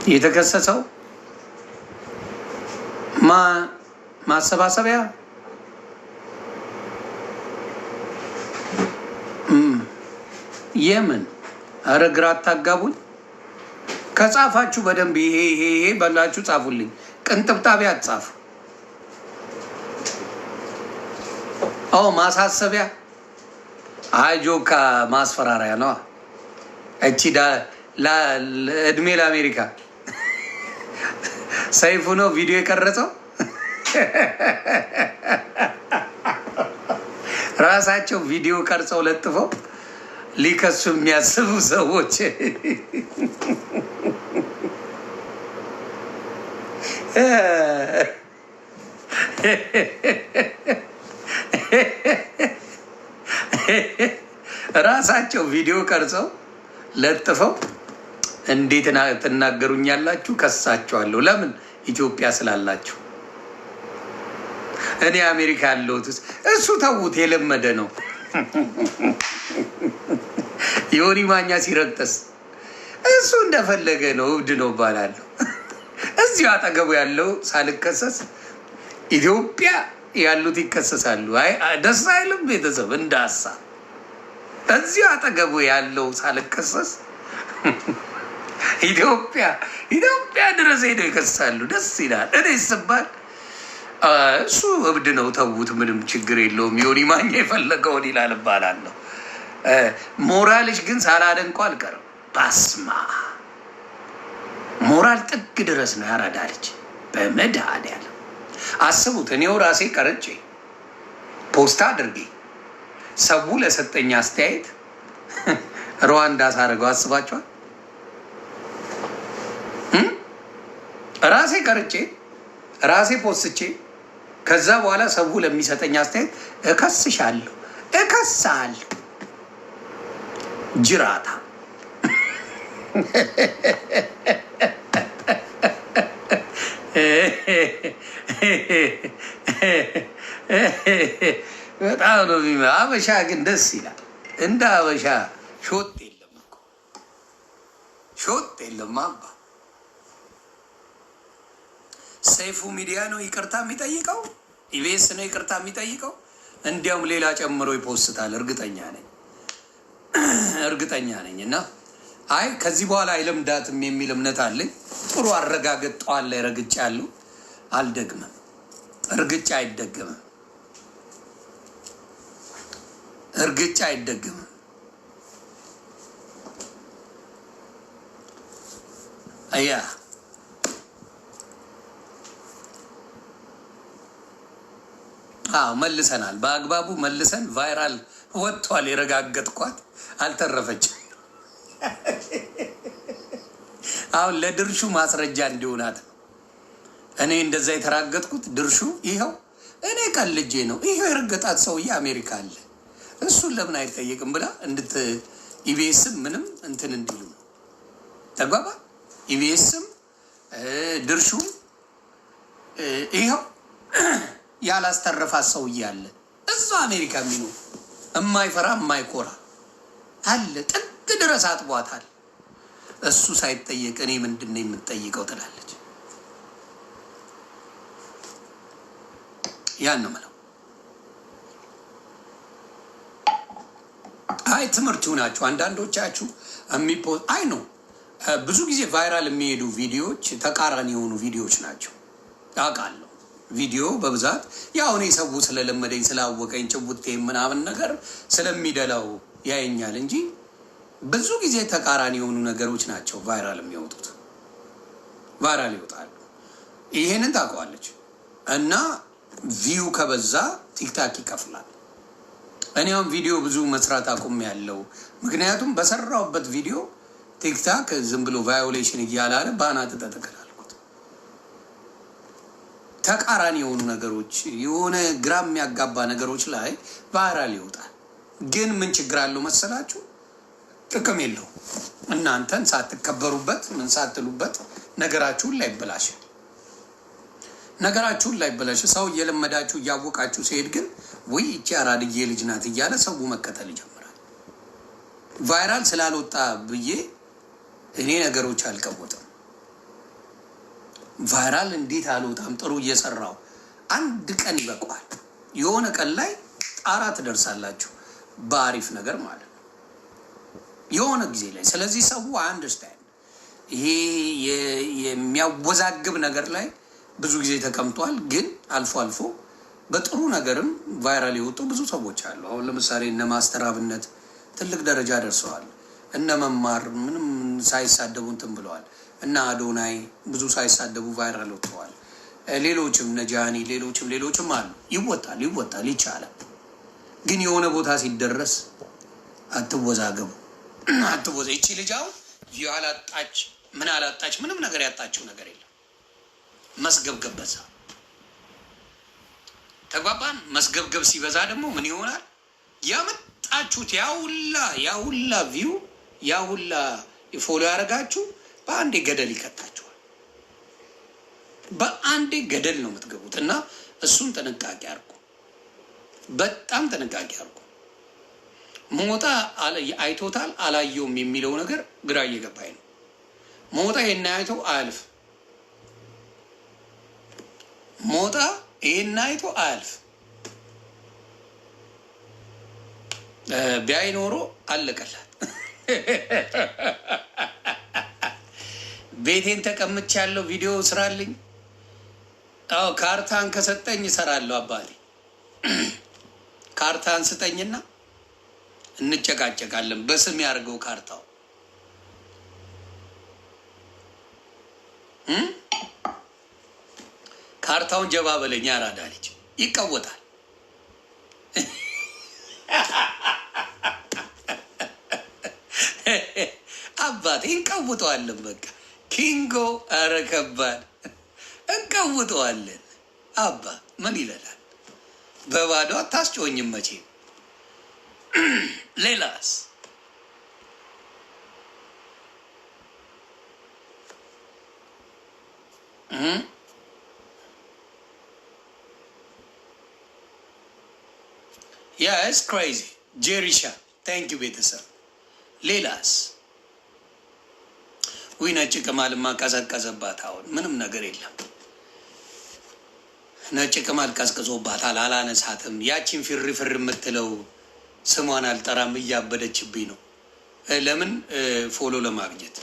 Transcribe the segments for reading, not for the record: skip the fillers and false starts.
የተከሰሰው ማሰባሰቢያ የምን ኧረ ግራ አታጋቡኝ። ከጻፋችሁ በደንብ ይሄ በላችሁ ጻፉልኝ። ቅንጥብጣቢ አትጻፉ። ማሳሰቢያ አጆካ ማስፈራሪያ ነው። እቺ እድሜ ለአሜሪካ ሰይፉ ነው ቪዲዮ የቀረጸው። ራሳቸው ቪዲዮ ቀርጸው ለጥፈው ሊከሱ የሚያስቡ ሰዎች ራሳቸው ቪዲዮ ቀርጸው ለጥፈው እንዴት ትናገሩኛላችሁ? ከሳቸዋለሁ። ለምን? ኢትዮጵያ ስላላችሁ። እኔ አሜሪካ ያለሁት እሱ ተዉት፣ የለመደ ነው። ዮኒ ማኛ ሲረግጠስ እሱ እንደፈለገ ነው፣ እብድ ነው እባላለሁ። እዚሁ አጠገቡ ያለው ሳልከሰስ ኢትዮጵያ ያሉት ይከሰሳሉ። ደስ አይልም? ቤተሰብ እንዳሳ እዚሁ አጠገቡ ያለው ሳልከሰስ ኢትዮጵያ ድረስ ሄደው ይከሳሉ። ደስ ይላል። እኔ ይስባል። እሱ እብድ ነው፣ ተዉት፣ ምንም ችግር የለውም። ዮኒ ማኛ የፈለገውን ይላል እባላለሁ። ሞራልሽ ግን ሳላደንቆ አልቀርም። ባስማ ሞራል ጥግ ድረስ ነው ያራዳልች። በመድኃኒዓለም አስቡት። እኔው ራሴ ቀርጬ ፖስታ አድርጌ ሰው ለሰጠኝ አስተያየት ሩዋንዳ ሳደርገው አስባችኋል? ራሴ ቀርጬ ራሴ ፖስቼ ከዛ በኋላ ሰው ለሚሰጠኝ አስተያየት እከስሻለሁ፣ እከሳለሁ። ጅራታ በጣም ነው የሚመ አበሻ ግን ደስ ይላል። እንደ አበሻ ሾጥ የለም እኮ ሾጥ የለም። አባ ሰይፉ ሚዲያ ነው ይቅርታ የሚጠይቀው፣ ኢቢኤስ ነው ይቅርታ የሚጠይቀው። እንዲያውም ሌላ ጨምሮ ይፖስታል። እርግጠኛ ነኝ። እና አይ ከዚህ በኋላ አይለምዳትም የሚል እምነት አለኝ። ጥሩ አረጋገጥ ጠዋት ላይ ረግጬ ያለው አልደግምም። እርግጫ አይደገምም። አያ መልሰናል። በአግባቡ መልሰን ቫይራል ወጥቷል። የረጋገጥኳት አልተረፈችም። አሁን ለድርሹ ማስረጃ እንዲሆናት ነው እኔ እንደዛ የተራገጥኩት። ድርሹ ይኸው እኔ ቀልጄ ነው። ይኸው የረገጣት ሰውዬ አሜሪካ አለ፣ እሱን ለምን አይጠየቅም ብላ ኢቢኤስም ምንም እንትን እንዲሉ ነው። ተግባባ። ኢቢኤስም ድርሹም ይኸው ያላስተረፋት ሰውዬ አለ እዛ አሜሪካ የሚኖር የማይፈራ የማይኮራ አለ። ጥግ ድረስ አጥቧታል። እሱ ሳይጠየቅ እኔ ምንድን ነው የምትጠይቀው ትላለች። ያን ነው የምለው። አይ ትምህርት ይሁናችሁ። አንዳንዶቻችሁ አይ ነው ብዙ ጊዜ ቫይራል የሚሄዱ ቪዲዮዎች ተቃራኒ የሆኑ ቪዲዮዎች ናቸው። አውቃለሁ። ቪዲዮ በብዛት ያው እኔ ሰው ስለለመደኝ ስላወቀኝ ጭቡቴ ምናምን ነገር ስለሚደላው ያየኛል እንጂ ብዙ ጊዜ ተቃራኒ የሆኑ ነገሮች ናቸው ቫይራል የሚወጡት። ቫይራል ይወጣሉ። ይሄንን ታውቀዋለች። እና ቪው ከበዛ ቲክታክ ይከፍላል። እኔ አሁን ቪዲዮ ብዙ መስራት አቁም ያለው ምክንያቱም በሰራውበት ቪዲዮ ቲክታክ ዝም ብሎ ቫዮሌሽን እያላለ ባናት ተተከላልኩት። ተቃራኒ የሆኑ ነገሮች የሆነ ግራም የሚያጋባ ነገሮች ላይ ቫይራል ይወጣል። ግን ምን ችግር አለው መሰላችሁ? ጥቅም የለው። እናንተን ሳትከበሩበት ምን ሳትሉበት ነገራችሁን ላይበላሽ ሰው እየለመዳችሁ እያወቃችሁ ሲሄድ ግን ወይ እቺ አራድዬ ልጅ ናት እያለ ሰው መከተል ይጀምራል። ቫይራል ስላልወጣ ብዬ እኔ ነገሮች አልቀወጥም። ቫይራል እንዴት አልወጣም? ጥሩ እየሰራው አንድ ቀን ይበቃዋል። የሆነ ቀን ላይ ጣራ ትደርሳላችሁ በአሪፍ ነገር ማለት ነው፣ የሆነ ጊዜ ላይ። ስለዚህ ሰው አንደርስታንድ ይሄ የሚያወዛግብ ነገር ላይ ብዙ ጊዜ ተቀምጧል። ግን አልፎ አልፎ በጥሩ ነገርም ቫይራል የወጡ ብዙ ሰዎች አሉ። አሁን ለምሳሌ እነ ማስተር አብነት ትልቅ ደረጃ ደርሰዋል። እነ መማር ምንም ሳይሳደቡ እንትን ብለዋል። እና አዶናይ ብዙ ሳይሳደቡ ቫይራል ወጥተዋል። ሌሎችም ነጃኒ ሌሎችም አሉ። ይወጣል ይቻላል። ግን የሆነ ቦታ ሲደረስ አትወዛገቡ። ይቺ ልጅ አሁን ቪው አላጣች ምን አላጣች፣ ምንም ነገር ያጣችው ነገር የለም። መስገብገብ በዛ። ተግባባን? መስገብገብ ሲበዛ ደግሞ ምን ይሆናል? ያመጣችሁት ያውላ ቪው ያውላ ፎሎ ያደረጋችሁ በአንዴ ገደል ይከታችኋል። በአንዴ ገደል ነው የምትገቡት። እና እሱን ጥንቃቄ አድርጉ፣ በጣም ጥንቃቄ አድርጉ። ሞጣ አይቶታል አላየውም የሚለው ነገር ግራ እየገባኝ ነው። ሞጣ ይሄን አይቶ አያልፍ። ሞጣ ይሄን አይቶ አያልፍ። ቢያይ ኖሮ አለቀላት። ቤቴን ተቀምጭ ያለው ቪዲዮ ስራልኝ። አዎ ካርታን ከሰጠኝ እሰራለሁ። አባቴ ካርታን ስጠኝና እንጨቃጨቃለን። በስም ያርገው ካርታው። ካርታውን ጀባ በለኝ። ያራዳ ልጅ ይቀወጣል። አባቴ እንቀውጠዋለን። በቃ ኪንጎ ኧረ ከባድ እንቀውጠዋለን። አባ ምን ይለናል? በባዶ አታስጮኝም መቼም። ሌላስ ኢትስ ክሬዚ ጄሪሻ ታንክ ዩ ቤተሰብ። ሌላስ ወይ ነጭ ቅማልማ ቀዘቀዘባት። አሁን ምንም ነገር የለም። ነጭ ቅማል ቀዝቅዞባታል። አላነሳትም። ያቺን ፍር የምትለው ስሟን አልጠራም፣ እያበደችብኝ ነው። ለምን? ፎሎ ለማግኘት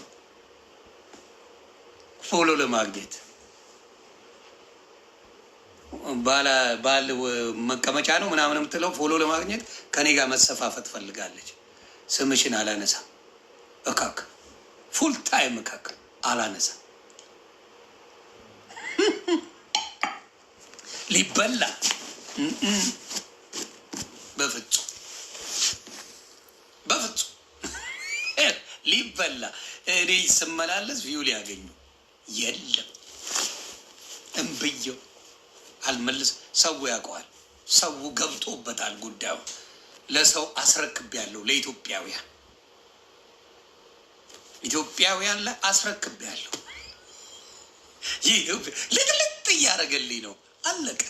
ባል መቀመጫ ነው ምናምን የምትለው ፎሎ ለማግኘት ከኔ ጋር መሰፋፈት ፈልጋለች። ስምሽን አላነሳም። እካክ ፉል ታይም እካክ አላነሳም። ሊበላ በፍጹም ሊበላ። እኔ ስመላለስ ቪው ሊያገኙ የለም። እምብየው አልመልስ። ሰው ያውቀዋል። ሰው ገብቶበታል ጉዳዩ። ለሰው አስረክቤያለሁ። ለኢትዮጵያውያን ላይ አስረክቤያለሁ። ይህ ልጥልጥ እያደረገልኝ ነው። አለቀ።